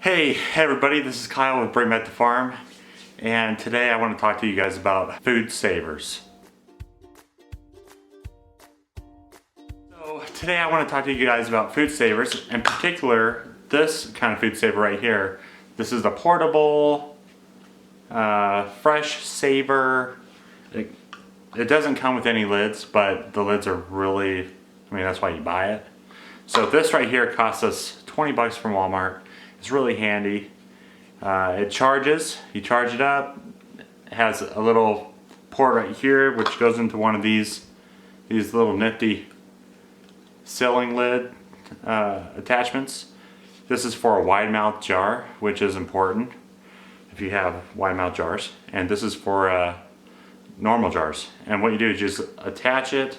Hey everybody, this is Kyle with Bring Back the Farm, and today I want to talk to you guys about food savers. So today I want to talk to you guys about food savers, in particular this kind of food saver right here. This is the portable fresh saver. It doesn't come with any lids, but the lids are really, that's why you buy it. So this right here costs us 20 bucks from Walmart. It's really handy. It charges, you charge it up. It has a little port right here which goes into one of these little nifty sealing lid attachments. This is for a wide mouth jar, which is important if you have wide mouth jars. And this is for normal jars. And what you do is just attach it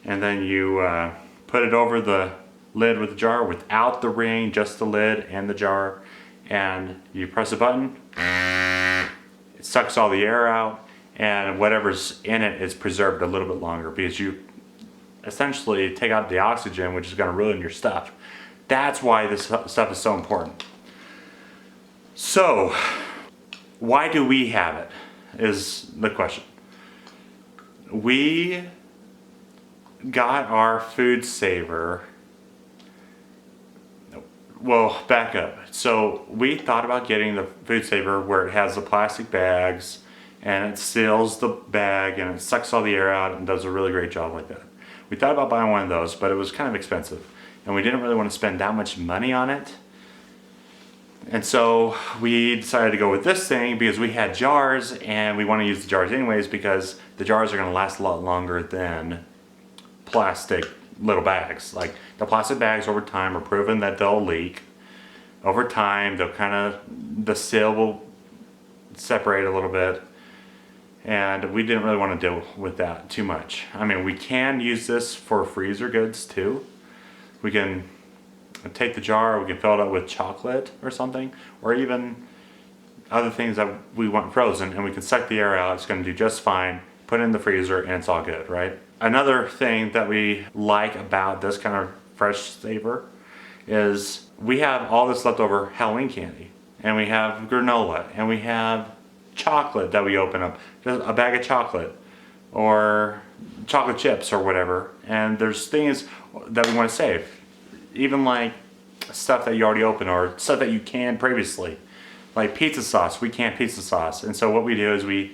and then you put it over the lid with the jar without the ring, just the lid and the jar, and you press a button, it sucks all the air out, and whatever's in it is preserved a little bit longer because you essentially take out the oxygen, which is going to ruin your stuff. That's why this stuff is so important. So why do we have it is the question. We got our food saver. Well, back up. So we thought about getting the food saver where it has the plastic bags and it seals the bag and it sucks all the air out and does a really great job like that. We thought about buying one of those, but it was kind of expensive and we didn't really want to spend that much money on it. And so we decided to go with this thing because we had jars and we want to use the jars anyways because the jars are going to last a lot longer than plastic little bags. Like the plastic bags over time are proven that they'll leak. Over time the seal will separate a little bit, and we didn't really want to deal with that too much. We can use this for freezer goods too. We can take the jar, we can fill it up with chocolate or something, or even other things that we want frozen, and we can suck the air out. It's going to do just fine. Put it in the freezer and it's all good, right? Another thing that we like about this kind of fresh saver is we have all this leftover Halloween candy, and we have granola, and we have chocolate that we open up, just a bag of chocolate or chocolate chips or whatever, and there's things that we want to save, even like stuff that you already opened or stuff that you canned previously, like pizza sauce. We can pizza sauce, and so what we do is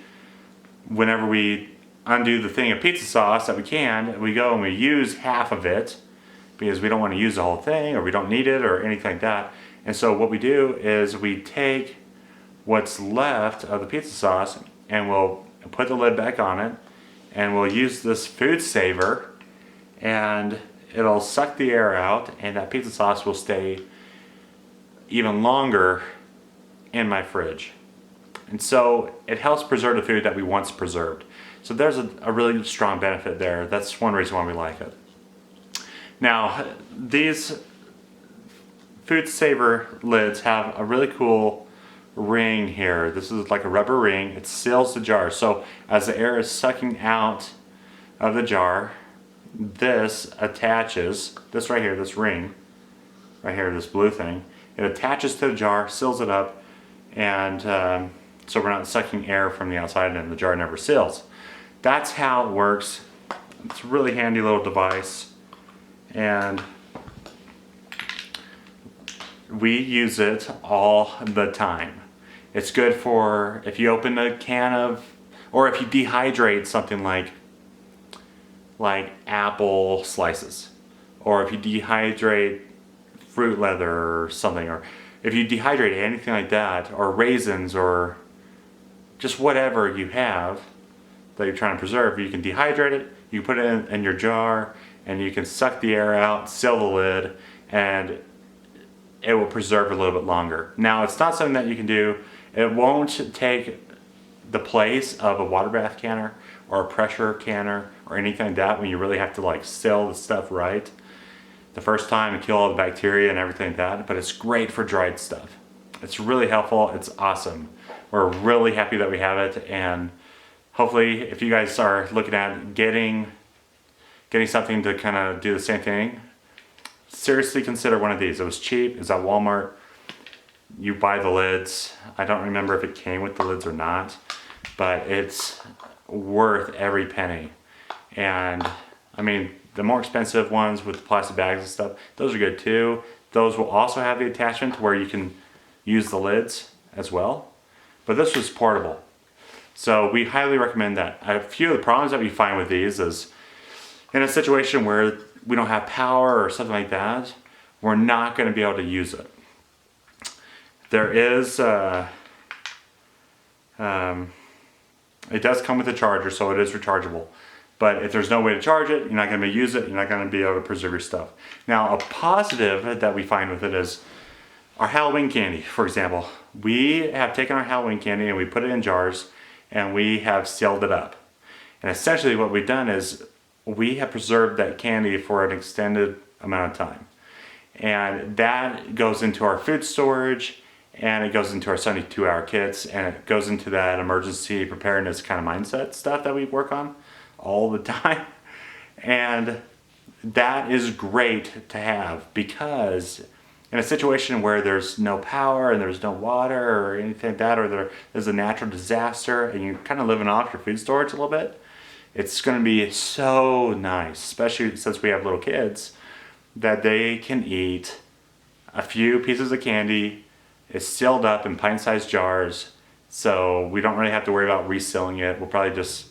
whenever we undo the thing of pizza sauce that we can, we go and we use half of it because we don't want to use the whole thing or we don't need it or anything like that. And so what we do is we take what's left of the pizza sauce and we'll put the lid back on it and we'll use this food saver and it'll suck the air out, and that pizza sauce will stay even longer in my fridge. And so it helps preserve the food that we once preserved. So there's a really strong benefit there. That's one reason why we like it. Now, these food saver lids have a really cool ring here. This is like a rubber ring. It seals the jar. So as the air is sucking out of the jar, this attaches, this right here, this ring, right here, this blue thing, it attaches to the jar, seals it up, and so we're not sucking air from the outside and the jar never seals. That's how it works. It's a really handy little device, and we use it all the time. It's good for if you open a can of, or if you dehydrate something like apple slices, or if you dehydrate fruit leather or something, or if you dehydrate anything like that, or raisins, or just whatever you have that you're trying to preserve, you can dehydrate it, you put it in your jar, and you can suck the air out, seal the lid, and it will preserve a little bit longer. Now, it's not something that you can do. It won't take the place of a water bath canner or a pressure canner or anything like that when you really have to seal the stuff right the first time and kill all the bacteria and everything like that, but it's great for dried stuff. It's really helpful. It's awesome. We're really happy that we have it, and hopefully if you guys are looking at getting something to kind of do the same thing, seriously consider one of these. It was cheap, it's at Walmart, You buy the lids. I don't remember if it came with the lids or not, but it's worth every penny. And I mean, the more expensive ones with the plastic bags and stuff, those are good too. Those will also have the attachment where you can use the lids as well. But this was portable. So we highly recommend that. A few of the problems that we find with these is in a situation where we don't have power or something like that, we're not going to be able to use it. There is, it does come with a charger, so it is rechargeable. But if there's no way to charge it, you're not going to be able to use it, you're not going to be able to preserve your stuff. Now, a positive that we find with it is our Halloween candy, for example. We have taken our Halloween candy and we put it in jars and we have sealed it up. And essentially what we've done is we have preserved that candy for an extended amount of time. And that goes into our food storage, and it goes into our 72-hour kits, and it goes into that emergency preparedness kind of mindset stuff that we work on all the time. And that is great to have, because in a situation where there's no power and there's no water or anything like that, or there's a natural disaster and you're kind of living off your food storage a little bit, it's going to be so nice, especially since we have little kids, that they can eat a few pieces of candy. It's sealed up in pint-sized jars, so we don't really have to worry about resealing it. We'll probably just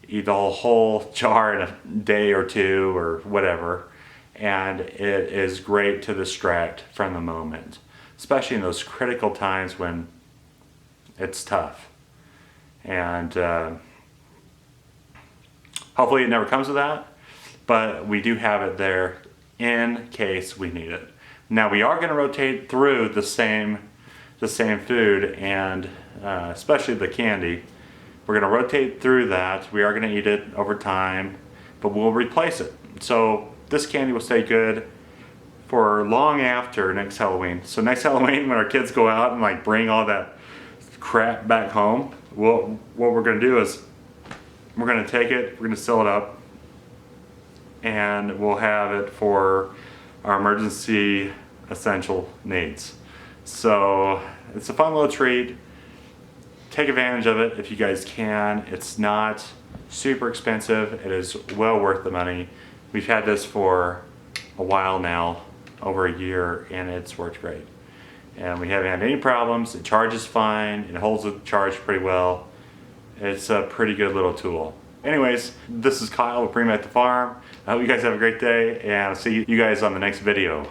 eat the whole jar in a day or two or whatever. And it is great to distract from the moment, especially in those critical times when it's tough. And hopefully it never comes to that, but we do have it there in case we need it. Now we are going to rotate through the same food, and especially the candy. We're going to rotate through that. We are going to eat it over time, but we'll replace it. So this candy will stay good for long after next Halloween. So next Halloween, when our kids go out and like bring all that crap back home, what we're going to do is we're going to take it, we're going to seal it up, and we'll have it for our emergency essential needs. So it's a fun little treat. Take advantage of it if you guys can. It's not super expensive. It is well worth the money. We've had this for a while now, over a year, and it's worked great. And we haven't had any problems. It charges fine. It holds the charge pretty well. It's a pretty good little tool. Anyways, this is Kyle with Bring Back the Farm. I hope you guys have a great day, and I'll see you guys on the next video.